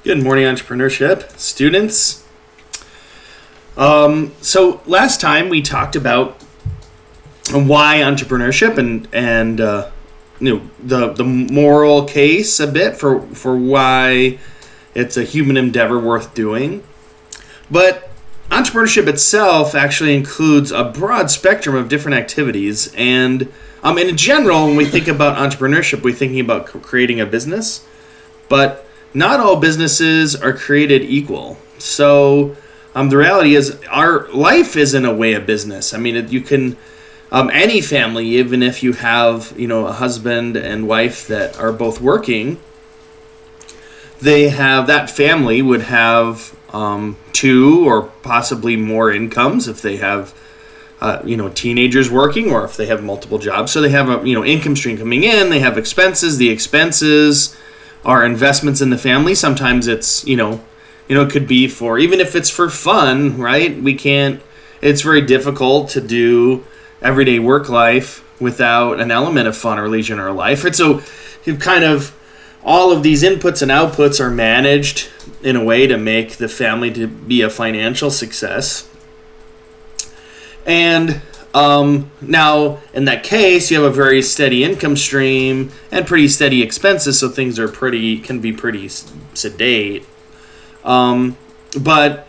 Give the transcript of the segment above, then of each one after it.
Good morning, entrepreneurship students. So last time we talked about why entrepreneurship and the moral case a bit for why it's a human endeavor worth doing. But entrepreneurship itself actually includes a broad spectrum of different activities, and in general, when we think about entrepreneurship, we're thinking about creating a business, but not all businesses are created equal. So the reality is our life is in a way a business. I mean, you can, any family, even if you have, a husband and wife that are both working, that family would have two or possibly more incomes if they have, teenagers working, or if they have multiple jobs. So they have a, income stream coming in, they have expenses. The expenses are investments in the family. Sometimes it's, it could be for, even if it's for fun, right? It's very difficult to do everyday work life without an element of fun or leisure in our life. And so all of these inputs and outputs are managed in a way to make the family to be a financial success. And now, in that case, you have a very steady income stream and pretty steady expenses, so things can be pretty sedate. But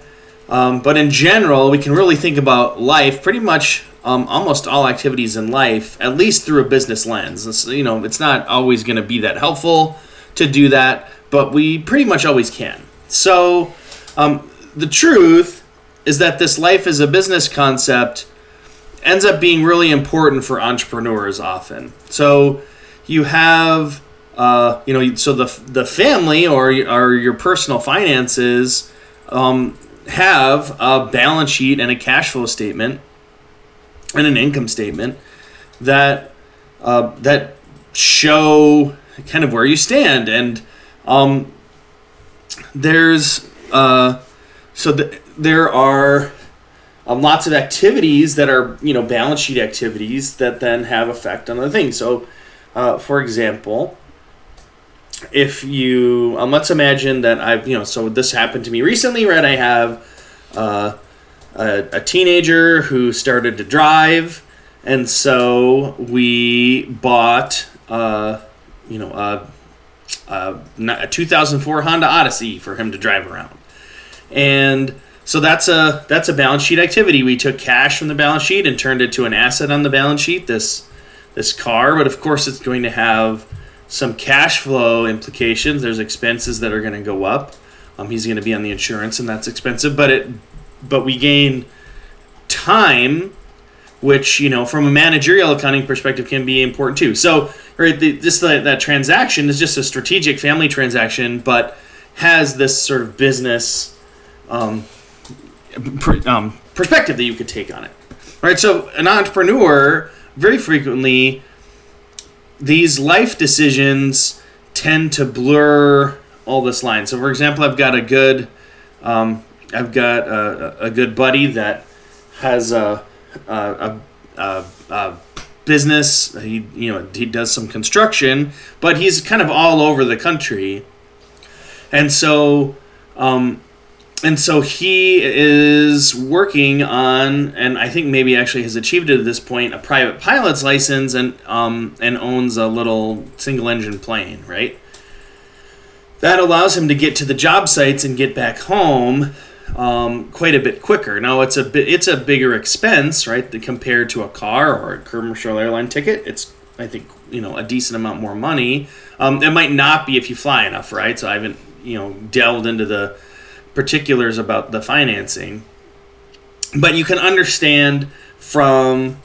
in general, we can really think about life pretty much almost all activities in life, at least through a business lens. It's not always going to be that helpful to do that, but we pretty much always can. So the truth is that this life as a business concept ends up being really important for entrepreneurs often. So you have, so the family or your personal finances have a balance sheet and a cash flow statement and an income statement that show kind of where you stand. And there are lots of activities that are, balance sheet activities that then have effect on other things. So, for example, if you, let's imagine that so this happened to me recently, right? I have a teenager who started to drive, and so we bought, a 2004 Honda Odyssey for him to drive around. And so that's a balance sheet activity. We took cash from the balance sheet and turned it to an asset on the balance sheet, this car. But of course, it's going to have some cash flow implications. There's expenses that are going to go up. He's going to be on the insurance, and that's expensive. But we gain time, which from a managerial accounting perspective can be important too. So that transaction is just a strategic family transaction, but has this sort of business perspective that you could take on it, right? So an entrepreneur, very frequently, these life decisions tend to blur all this line. So, for example, I've got a good buddy that has a business. He does some construction, but he's kind of all over the country, and so. And so he is working on, and I think maybe actually has achieved it at this point, a private pilot's license, and owns a little single-engine plane, right? That allows him to get to the job sites and get back home quite a bit quicker. Now it's a bigger expense, right, compared to a car or a commercial airline ticket. It's, I think, a decent amount more money. It might not be if you fly enough, right? So I haven't delved into the particulars about the financing, but you can understand from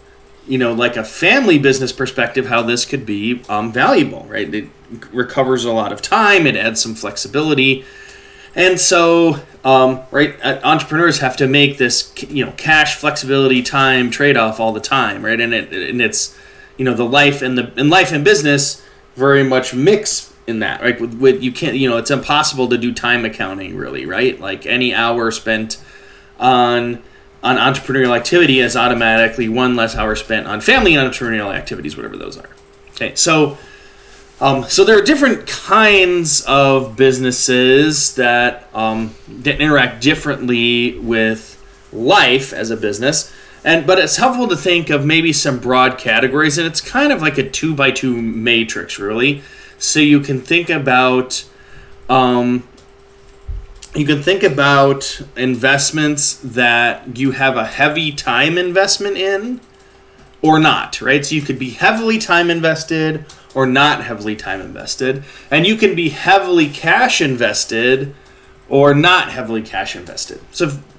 like a family business perspective how this could be valuable, right? It recovers a lot of time, it adds some flexibility, and so entrepreneurs have to make this cash, flexibility, time trade-off all the time, right? And it's the life and life and business very much mix in that, right? With you can't, it's impossible to do time accounting, really, right? Like any hour spent on entrepreneurial activity is automatically one less hour spent on family and entrepreneurial activities, whatever those are. Okay, so So there are different kinds of businesses that interact differently with life as a business, but it's helpful to think of maybe some broad categories, and it's kind of like a 2x2 matrix, really. So you can think about investments that you have a heavy time investment in, or not, right? So you could be heavily time invested or not heavily time invested, and you can be heavily cash invested or not heavily cash invested.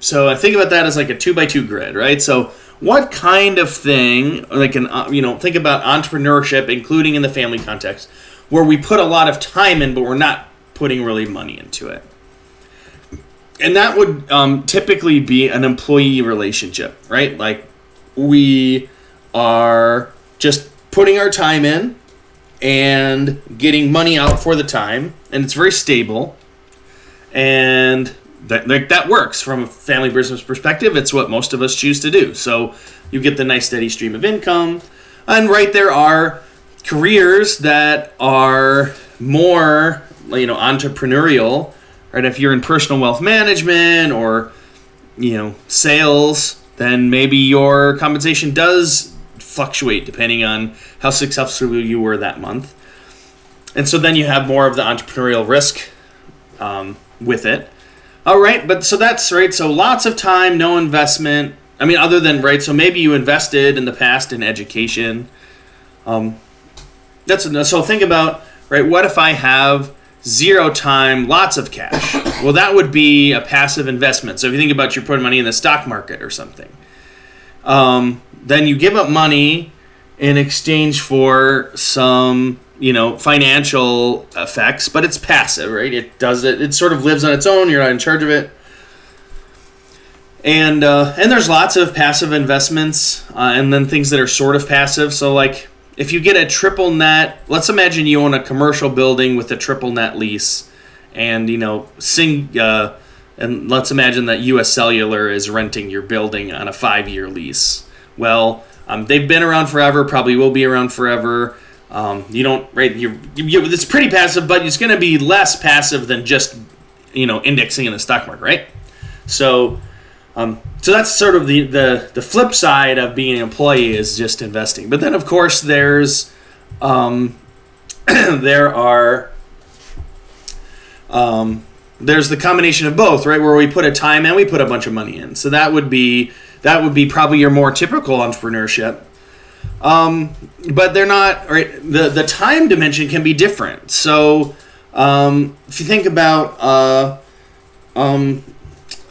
So I think about that as like a 2x2 grid, right? So what kind of thing, like think about entrepreneurship, including in the family context, where we put a lot of time in, but we're not putting really money into it. And that would typically be an employee relationship, right? Like we are just putting our time in and getting money out for the time, and it's very stable, and that works from a family business perspective. It's what most of us choose to do. So you get the nice steady stream of income, and right, there are careers that are more entrepreneurial, right? If you're in personal wealth management or sales, then maybe your compensation does fluctuate depending on how successful you were that month. And so then you have more of the entrepreneurial risk with it. All right, but so that's right. So lots of time, no investment. I mean, other than, right, so maybe you invested in the past in education. So think about, right, what if I have zero time, lots of cash? Well, that would be a passive investment. So if you think about you're putting money in the stock market or something, then you give up money in exchange for some, financial effects, but it's passive, right? It sort of lives on its own. You're not in charge of it. And there's lots of passive investments, and then things that are sort of passive. So like if you get a triple net, let's imagine you own a commercial building with a triple net lease, and and let's imagine that U.S. Cellular is renting your building on a 5-year lease. Well, they've been around forever, probably will be around forever. It's pretty passive, but it's going to be less passive than just, indexing in the stock market, right? So that's sort of the flip side of being an employee is just investing. But then, of course, there's there's the combination of both, right? Where we put a time and we put a bunch of money in. So that would be probably your more typical entrepreneurship. But they're not, right? The time dimension can be different. So if you think about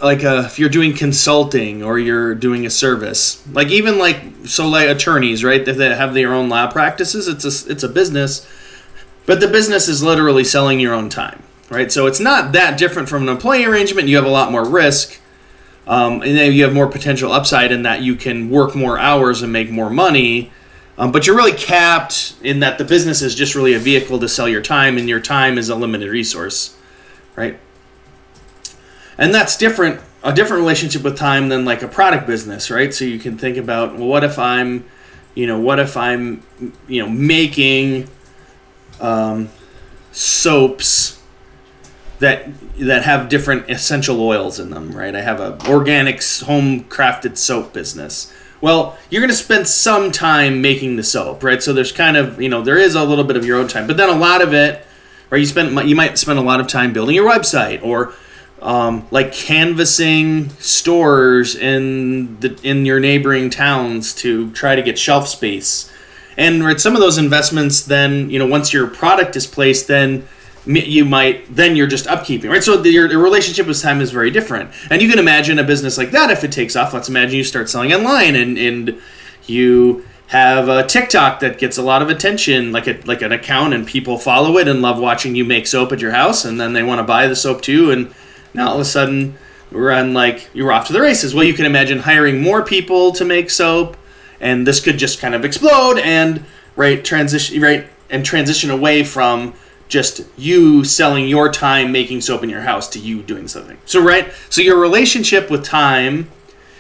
if you're doing consulting or you're doing a service, like attorneys, right? That have their own law practices, it's a business, but the business is literally selling your own time, right? So it's not that different from an employee arrangement. You have a lot more risk, and then you have more potential upside in that you can work more hours and make more money, but you're really capped in that the business is just really a vehicle to sell your time, and your time is a limited resource, right? And that's a different relationship with time than like a product business, right? So you can think about, well, what if I'm making soaps that have different essential oils in them, right? I have a organic home crafted soap business. Well, you're going to spend some time making the soap, right? So there's kind of, there is a little bit of your own time, but then a lot of it, right? You might spend a lot of time building your website, or like canvassing stores in your neighboring towns to try to get shelf space. And right, some of those investments, then once your product is placed, then you're just upkeeping, right? So your relationship with time is very different. And you can imagine a business like that, if it takes off. Let's imagine you start selling online, and you have a TikTok that gets a lot of attention, like an account, and people follow it and love watching you make soap at your house, and then they want to buy the soap too. And now all of a sudden you're off to the races. Well, you can imagine hiring more people to make soap, and this could just kind of explode and transition away from just you selling your time making soap in your house to you doing something. So your relationship with time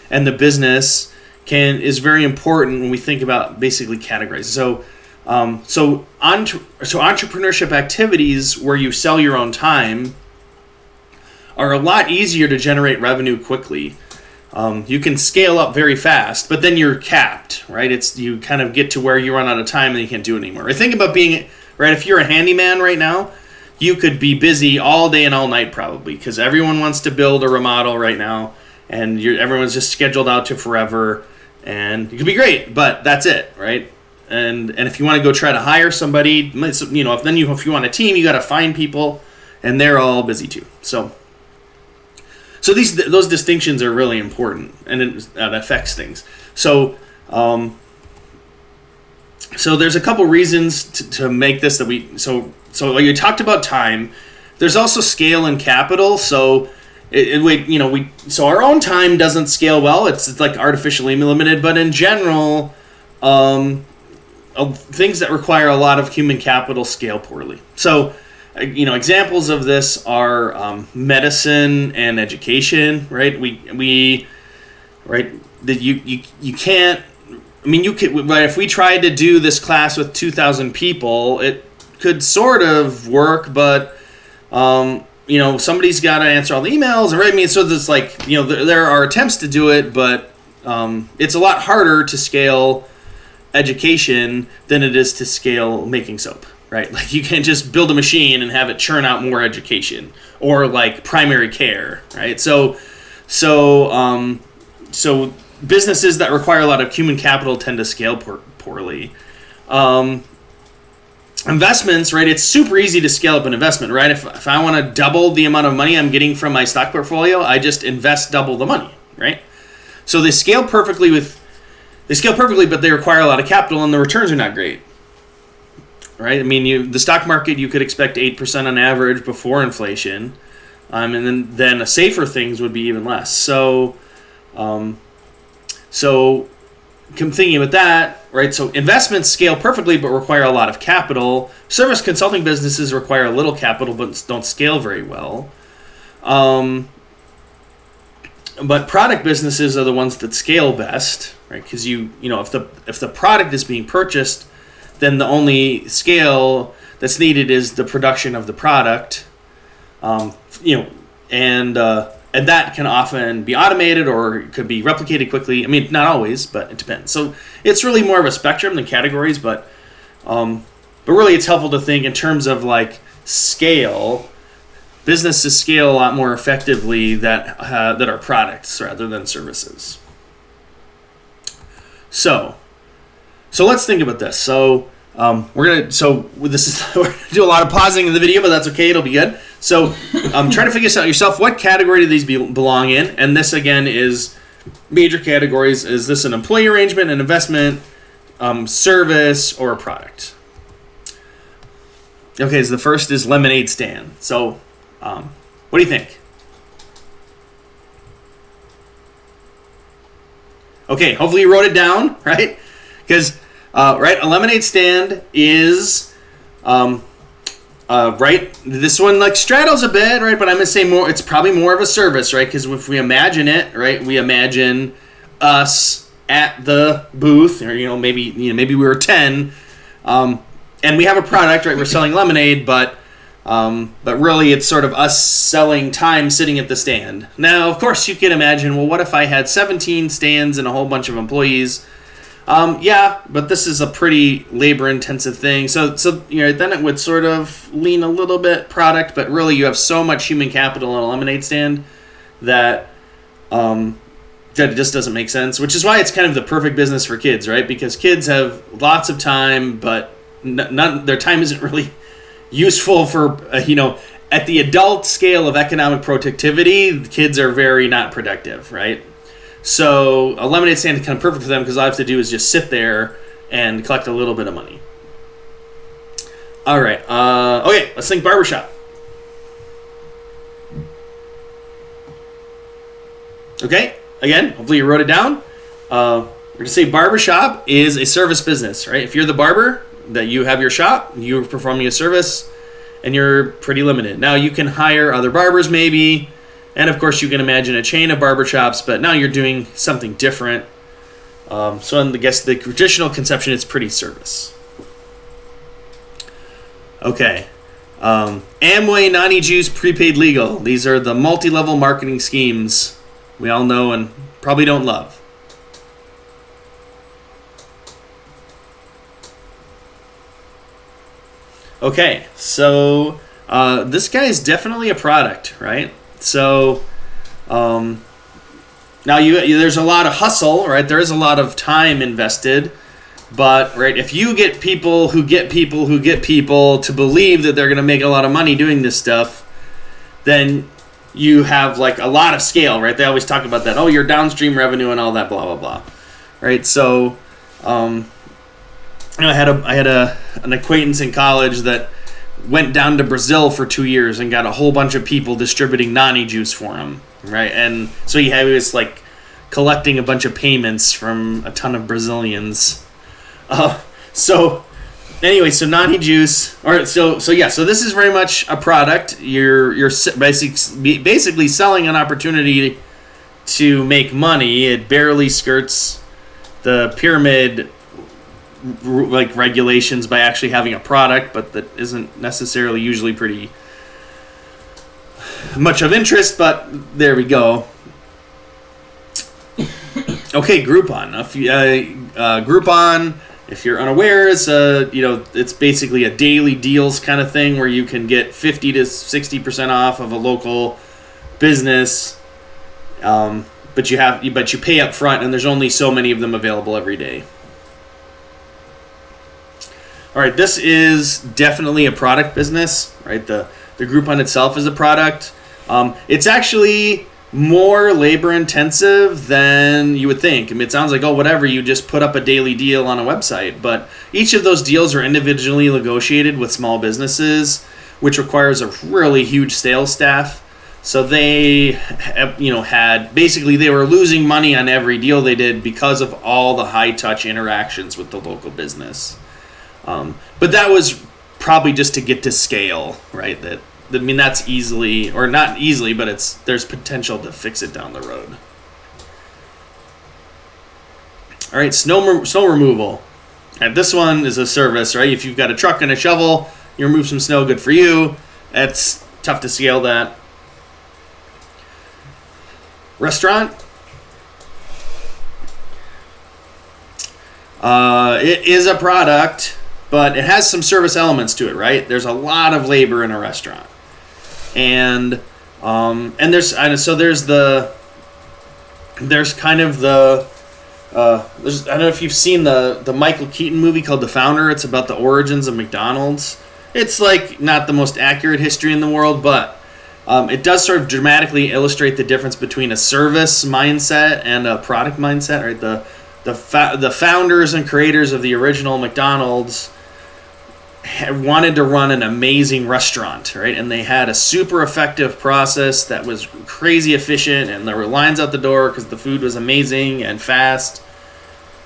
and the business is very important when we think about basically categories. So So entrepreneurship activities where you sell your own time are a lot easier to generate revenue quickly. You can scale up very fast, but then you're capped, right? You kind of get to where you run out of time and you can't do it anymore. I think about being, right, if you're a handyman right now, you could be busy all day and all night probably, because everyone wants to build or remodel right now, and everyone's just scheduled out to forever, and it could be great, but that's it, right? And if you want to go try to hire somebody, if you want a team, you got to find people, and they're all busy too. So those distinctions are really important, and it affects things. So there's a couple reasons to make this that we so you talked about time. There's also scale and capital. So our own time doesn't scale well. It's like artificially limited, but in general, things that require a lot of human capital scale poorly. So, examples of this are medicine and education, right? You can't. I mean, you could. Right, if we tried to do this class with 2,000 people, it could sort of work, but somebody's got to answer all the emails, right? I mean, so there's there are attempts to do it, but it's a lot harder to scale education than it is to scale making soap, right? Like, you can't just build a machine and have it churn out more education, or like primary care, right? So businesses that require a lot of human capital tend to scale poorly. Investments, right? It's super easy to scale up an investment, right? If I want to double the amount of money I'm getting from my stock portfolio, I just invest double the money, right? So they scale perfectly, but they require a lot of capital, and the returns are not great, right? I mean, the stock market, you could expect 8% on average before inflation, and then safer things would be even less. So I'm thinking about that, right? So investments scale perfectly but require a lot of capital. Service consulting businesses require a little capital but don't scale very well. But product businesses are the ones that scale best, right? Because if the product is being purchased, then the only scale that's needed is the production of the product, and that can often be automated or it could be replicated quickly. I mean, not always, but it depends. So it's really more of a spectrum than categories, but really it's helpful to think in terms of like scale. Businesses scale a lot more effectively that are products rather than services. So let's think about this. So we're gonna do a lot of pausing in the video, but that's okay. It'll be good. So try to figure this out yourself. What category do these belong in? And this again is major categories. Is this an employee arrangement, an investment, service, or a product? Okay, so the first is lemonade stand. So what do you think? Okay, hopefully you wrote it down, right? Because right, a lemonade stand is right. This one like straddles a bit, right? But I'm gonna say more. It's probably more of a service, right? Because if we imagine it, right, we imagine us at the booth, or maybe we were 10, and we have a product, right? We're selling lemonade, but really it's sort of us selling time sitting at the stand. Now, of course, you can imagine, well, what if I had 17 stands and a whole bunch of employees? Yeah, but this is a pretty labor-intensive thing. So then it would sort of lean a little bit product, but really you have so much human capital in a lemonade stand that it just doesn't make sense. Which is why it's kind of the perfect business for kids, right? Because kids have lots of time, but their time isn't really useful for at the adult scale of economic productivity. Kids are very not productive, right? So a lemonade stand is kind of perfect for them because all I have to do is just sit there and collect a little bit of money. All right. Okay, let's think barbershop. Okay, again, hopefully you wrote it down. We're going to say barbershop is a service business, right? If you're the barber, that you have your shop, you're performing a service, and you're pretty limited. Now you can hire other barbers maybe, and of course you can imagine a chain of barbershops, but now you're doing something different. So I guess the traditional conception is pretty service. Okay. Amway, Nani Juice, Prepaid Legal. These are the multi-level marketing schemes we all know and probably don't love. Okay, so this guy is definitely a product, right? So now there's a lot of hustle, right? There is a lot of time invested. But, right, if you get people who get people who get people to believe that they're going to make a lot of money doing this stuff, then you have, like, a lot of scale, right? They always talk about that. Oh, your downstream revenue and all that, blah, blah, blah. Right? So, I had an acquaintance in college that went down to Brazil for 2 years and got a whole bunch of people distributing Nani juice for him, right? And so he was, like, collecting a bunch of payments from a ton of Brazilians. So Nani Juice, so this is very much a product. You're basically selling an opportunity to make money. It barely skirts the pyramid like regulations by actually having a product, but that isn't necessarily usually pretty much of interest. But there we go. Okay, Groupon. Groupon. If you're unaware, it's basically a daily deals kind of thing where you can get 50 to 60% off of a local business, but you pay up front, and there's only so many of them available every day. All right, this is definitely a product business, right? The Groupon itself is a product. It's actually more labor intensive than you would think. I mean, it sounds like, whatever, you just put up a daily deal on a website, but each of those deals are individually negotiated with small businesses, which requires a really huge sales staff. So they, they were losing money on every deal they did because of all the high touch interactions with the local business. But that was probably just to get to scale, right? That's easily, or not easily, but there's potential to fix it down the road. All right, snow removal. And this one is a service, right? If you've got a truck and a shovel, you remove some snow, good for you. It's tough to scale that. Restaurant. It is a product, but it has some service elements to it, right? There's a lot of labor in a restaurant. And there's I don't know if you've seen the Michael Keaton movie called The Founder. It's about the origins of McDonald's. It's like not the most accurate history in the world, but it does sort of dramatically illustrate the difference between a service mindset and a product mindset, right? The founders and creators of the original McDonald's wanted to run an amazing restaurant, right? And they had a super effective process that was crazy efficient, and there were lines out the door because the food was amazing and fast.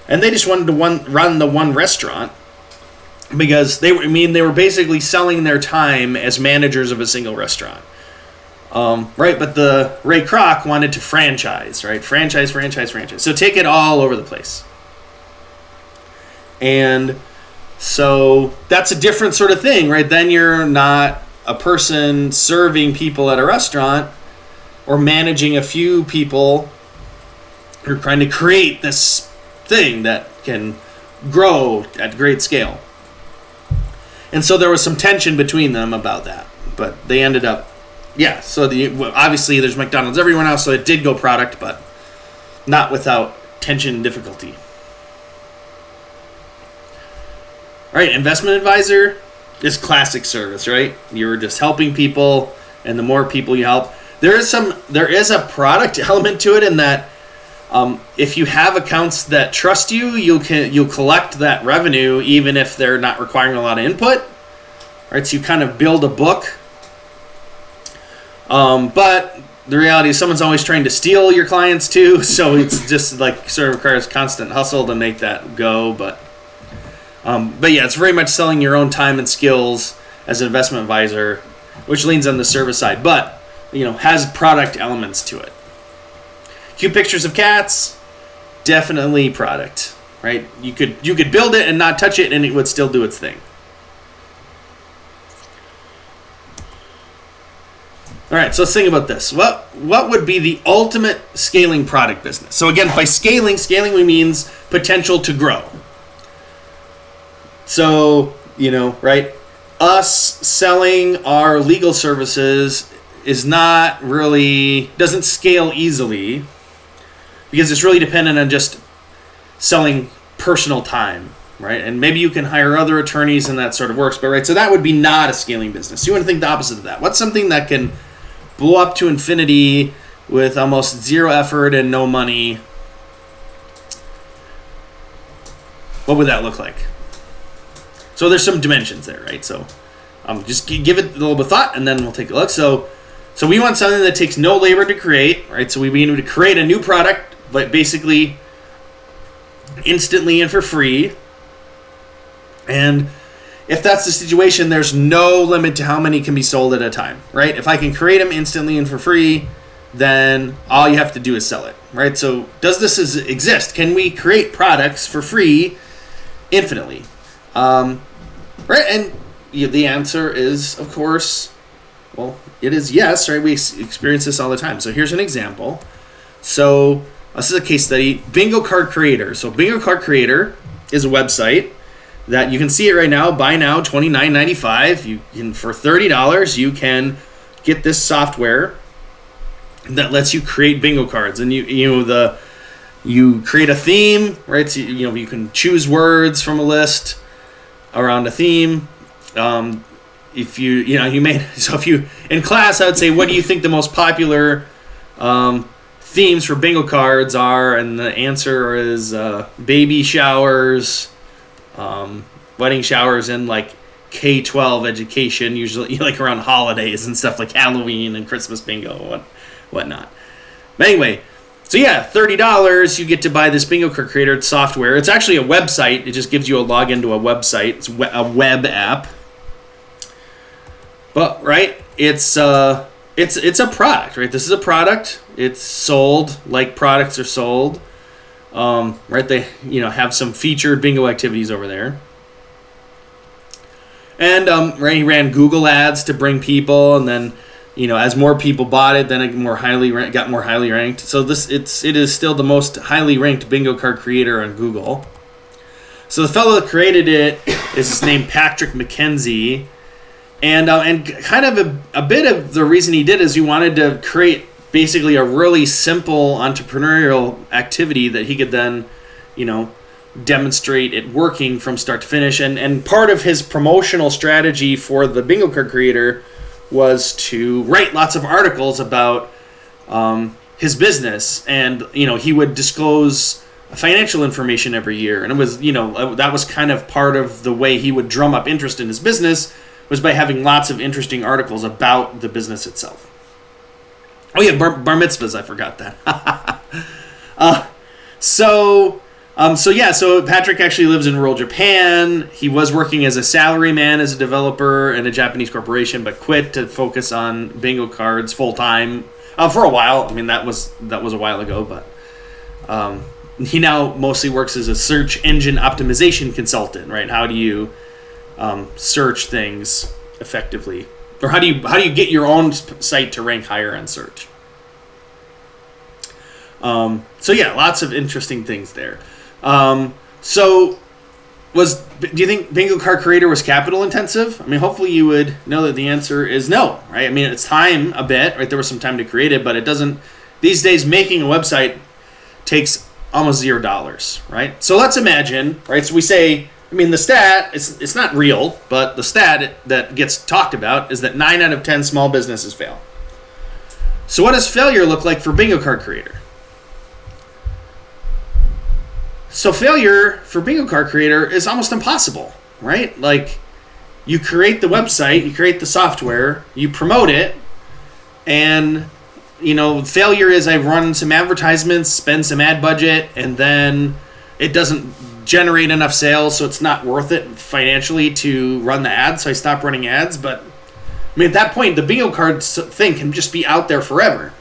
And they just wanted to run the one restaurant because they were basically selling their time as managers of a single restaurant. Right, but the Ray Kroc wanted to franchise, right? Franchise. So take it all over the place. And so that's a different sort of thing, right? Then you're not a person serving people at a restaurant or managing a few people. You're trying to create this thing that can grow at great scale. And so there was some tension between them about that. But they ended up, so obviously there's McDonald's everywhere else, so it did go product, but not without tension and difficulty. All right, investment advisor is classic service, right? You're just helping people, and the more people you help, there is a product element to it in that if you have accounts that trust you, you'll collect that revenue even if they're not requiring a lot of input. Right, so you kind of build a book. But the reality is someone's always trying to steal your clients too, so it's just like sort of requires constant hustle to make that go. But it's very much selling your own time and skills as an investment advisor, which leans on the service side, but has product elements to it. Cute pictures of cats, definitely product, right? You could build it and not touch it, and it would still do its thing. All right, so let's think about this. What would be the ultimate scaling product business? So again, by scaling means potential to grow. So, right? Us selling our legal services doesn't scale easily because it's really dependent on just selling personal time, right? And maybe you can hire other attorneys and that sort of works, but right, so that would be not a scaling business. You want to think the opposite of that. What's something that can blow up to infinity with almost zero effort and no money? What would that look like? So there's some dimensions there, right? So just give it a little bit of thought, and then we'll take a look. So we want something that takes no labor to create, right? So we need to create a new product, but basically instantly and for free. And if that's the situation, there's no limit to how many can be sold at a time, right? If I can create them instantly and for free, then all you have to do is sell it, right? So does this exist? Can we create products for free infinitely? Right? And the answer is, of course, well, it is yes, right? We experience this all the time. So here's an example. So this is a case study, Bingo Card Creator. So Bingo Card Creator is a website that you can see it right now. Buy now, $29.95. You can, for $30, you can get this software that lets you create bingo cards, and you create a theme, right? So you can choose words from a list around a theme. If you in class, I would say, what do you think the most popular themes for bingo cards are? And the answer is baby showers, wedding showers, and like K-12 education, usually like around holidays and stuff like Halloween and Christmas bingo, whatnot. But anyway, so yeah, $30, you get to buy this Bingo Card Creator software. It's actually a website. It just gives you a login to a website. It's a web app. But right, it's a product, right? This is a product. It's sold like products are sold. Right, they have some featured bingo activities over there. And right, he ran Google ads to bring people, and then as more people bought it, then it got more highly ranked. So it is still the most highly ranked Bingo Card Creator on Google. So the fellow that created it is his name Patrick McKenzie, and kind of a bit of the reason he did is he wanted to create basically a really simple entrepreneurial activity that he could then, demonstrate it working from start to finish. And part of his promotional strategy for the Bingo Card Creator was to write lots of articles about his business, and he would disclose financial information every year, and it was that was kind of part of the way he would drum up interest in his business, was by having lots of interesting articles about the business itself. Oh yeah, bar mitzvahs, I forgot that. So Patrick actually lives in rural Japan. He was working as a salaryman as a developer in a Japanese corporation, but quit to focus on bingo cards full time for a while. I mean, that was a while ago, but he now mostly works as a search engine optimization consultant. Right? How do you search things effectively, or how do you get your own site to rank higher on search? So yeah, lots of interesting things there. Do you think Bingo Card Creator was capital intensive? I mean, hopefully you would know that the answer is no, right? I mean, it's time a bit, right? There was some time to create it, but it doesn't, these days making a website takes almost $0, right? So let's imagine, right? So we say, I mean, the stat, it's not real, but the stat that gets talked about is that 9 out of 10 small businesses fail. So what does failure look like for Bingo Card Creator? So failure for Bingo Card Creator is almost impossible, right? Like, you create the website, you create the software, you promote it, and, failure is I run some advertisements, spend some ad budget, and then it doesn't generate enough sales, so it's not worth it financially to run the ads, so I stop running ads. But, I mean, at that point, the bingo card thing can just be out there forever.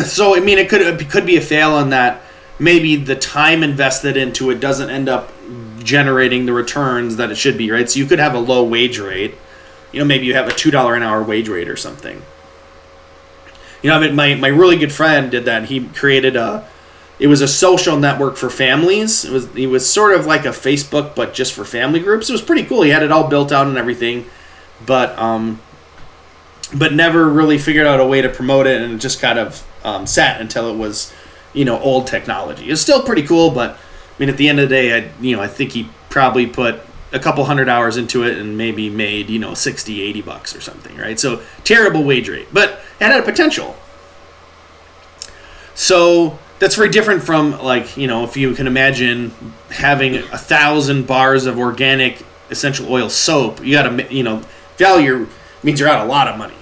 So, I mean, it could be a fail on that. Maybe the time invested into it doesn't end up generating the returns that it should be, right? So you could have a low wage rate, maybe you have a $2 an hour wage rate or something. My really good friend did that. He created it was a social network for families. It was sort of like a Facebook, but just for family groups. It was pretty cool. He had it all built out and everything, but never really figured out a way to promote it, and it just kind of sat until it was, old technology. It's still pretty cool, but at the end of the day, I think he probably put a couple hundred hours into it and maybe made, $60, $80 or something, right? So terrible wage rate, but it had a potential. So that's very different from, if you can imagine having 1,000 bars of organic essential oil soap. You got to, failure means you're out a lot of money.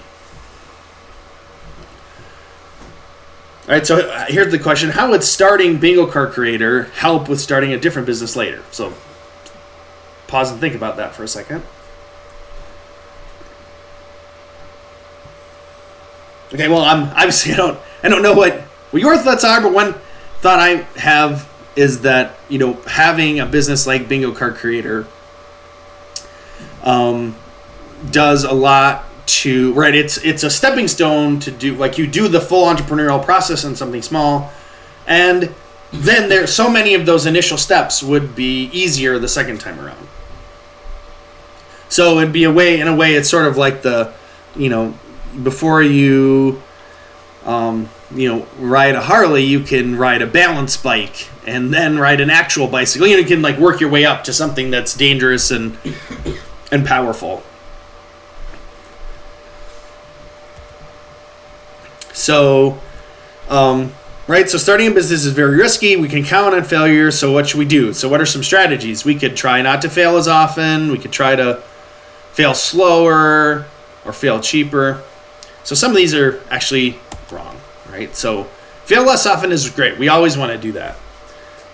All right, so here's the question. How would starting Bingo Card Creator help with starting a different business later? So pause and think about that for a second. Okay, well, obviously I don't know what your thoughts are, but one thought I have is that, having a business like Bingo Card Creator does a lot to, right, it's a stepping stone to do, you do the full entrepreneurial process in something small, and then there's so many of those initial steps would be easier the second time around. So it'd be in a way, it's sort of like before you, ride a Harley, you can ride a balance bike and then ride an actual bicycle. You can work your way up to something that's dangerous and powerful. So, right, so starting a business is very risky. We can count on failure, so what should we do? So what are some strategies? We could try not to fail as often. We could try to fail slower or fail cheaper. So some of these are actually wrong, right? So fail less often is great. We always want to do that.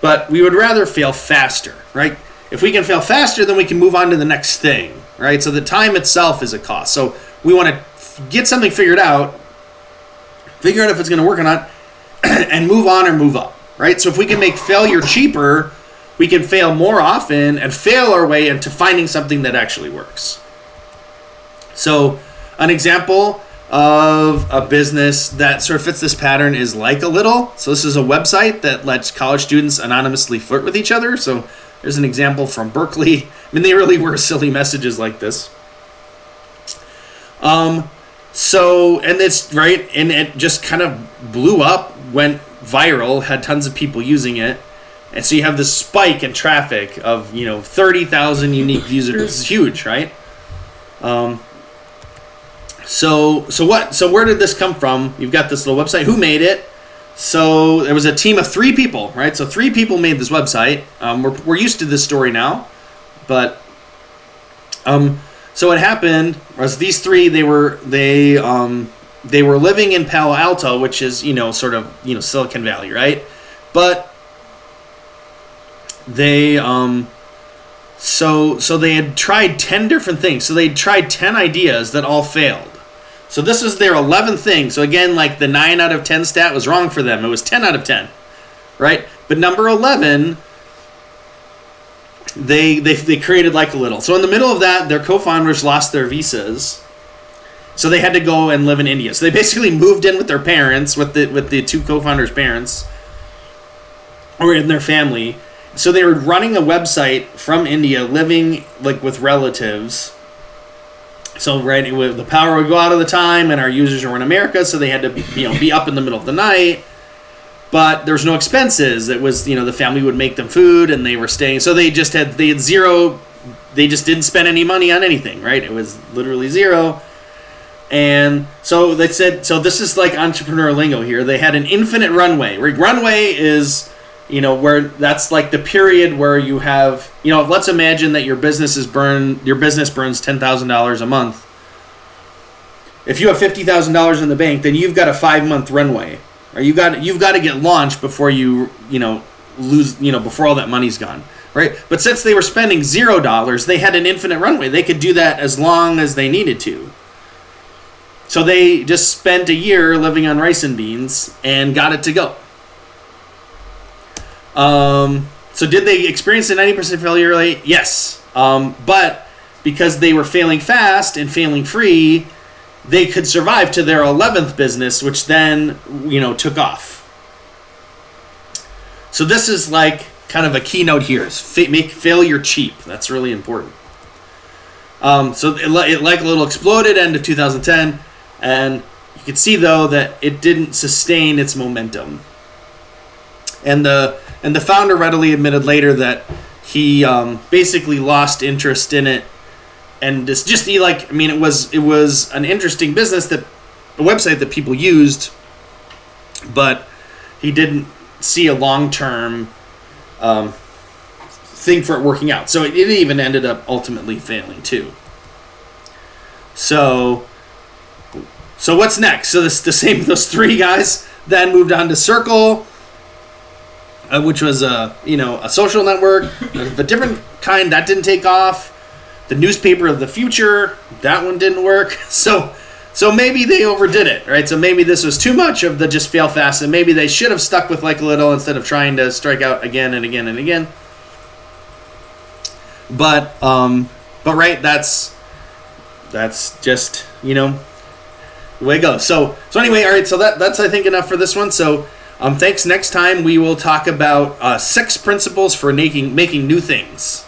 But we would rather fail faster, right? If we can fail faster, then we can move on to the next thing, right? So the time itself is a cost. So we want to get something figured out, figure out if it's going to work or not, and move on or move up, right? So if we can make failure cheaper, we can fail more often and fail our way into finding something that actually works. So an example of a business that sort of fits this pattern is Like a Little. So this is a website that lets college students anonymously flirt with each other. So there's an example from Berkeley. They really were silly messages like this. So, and it's right, and it just kind of blew up, went viral, had tons of people using it. And so you have this spike in traffic of, 30,000 unique visitors. It's huge, right? So where did this come from? You've got this little website. Who made it? So there was a team of 3 people, right? So 3 people made this website. We're used to this story now, but so what happened was these 3, they were living in Palo Alto, which is, sort of, Silicon Valley, right? But they so they had tried 10 different things. So they tried 10 ideas that all failed. So this is their 11th thing. So again, the 9 out of 10 stat was wrong for them. It was 10 out of 10, right? But number 11, they created Like a Little. So in the middle of that, their co-founders lost their visas, so they had to go and live in India. So they basically moved in with their parents, with the 2 co-founders' parents, or in their family. So they were running a website from India, living with relatives. So right, the power would go out of the time, and our users were in America, so they had to be up in the middle of the night. But there was no expenses. It was, the family would make them food, and they were staying. So they had zero. They just didn't spend any money on anything, right? It was literally zero. And so they said, so this is like entrepreneur lingo here. They had an infinite runway. Runway is, where that's like the period where you have, let's imagine that your business burns $10,000 a month. If you have $50,000 in the bank, then you've got a 5-month runway. Or you've got to get launched before you lose, before all that money's gone, right? But since they were spending $0, they had an infinite runway. They could do that as long as they needed to. So they just spent a year living on rice and beans and got it to go. So did they experience a 90% failure rate? Yes. But because they were failing fast and failing free, they could survive to their 11th business, which then, took off. So this is like kind of a keynote here. Is make failure cheap. That's really important. So it like a little exploded end of 2010, and you can see though that it didn't sustain its momentum. And the founder readily admitted later that he basically lost interest in it, and it was an interesting business, a website that people used, but he didn't see a long-term thing for it working out. So it even ended up ultimately failing too. So what's next? So those three guys then moved on to Circle, which was a social network, a different kind that didn't take off. The newspaper of the future, that one didn't work. So maybe they overdid it, right? So maybe this was too much of the just fail fast, and maybe they should have stuck with like a little instead of trying to strike out again and again and again. But right, that's just the way it goes. So anyway, all right. So that's I think enough for this one. So thanks. Next time we will talk about 6 principles for making new things.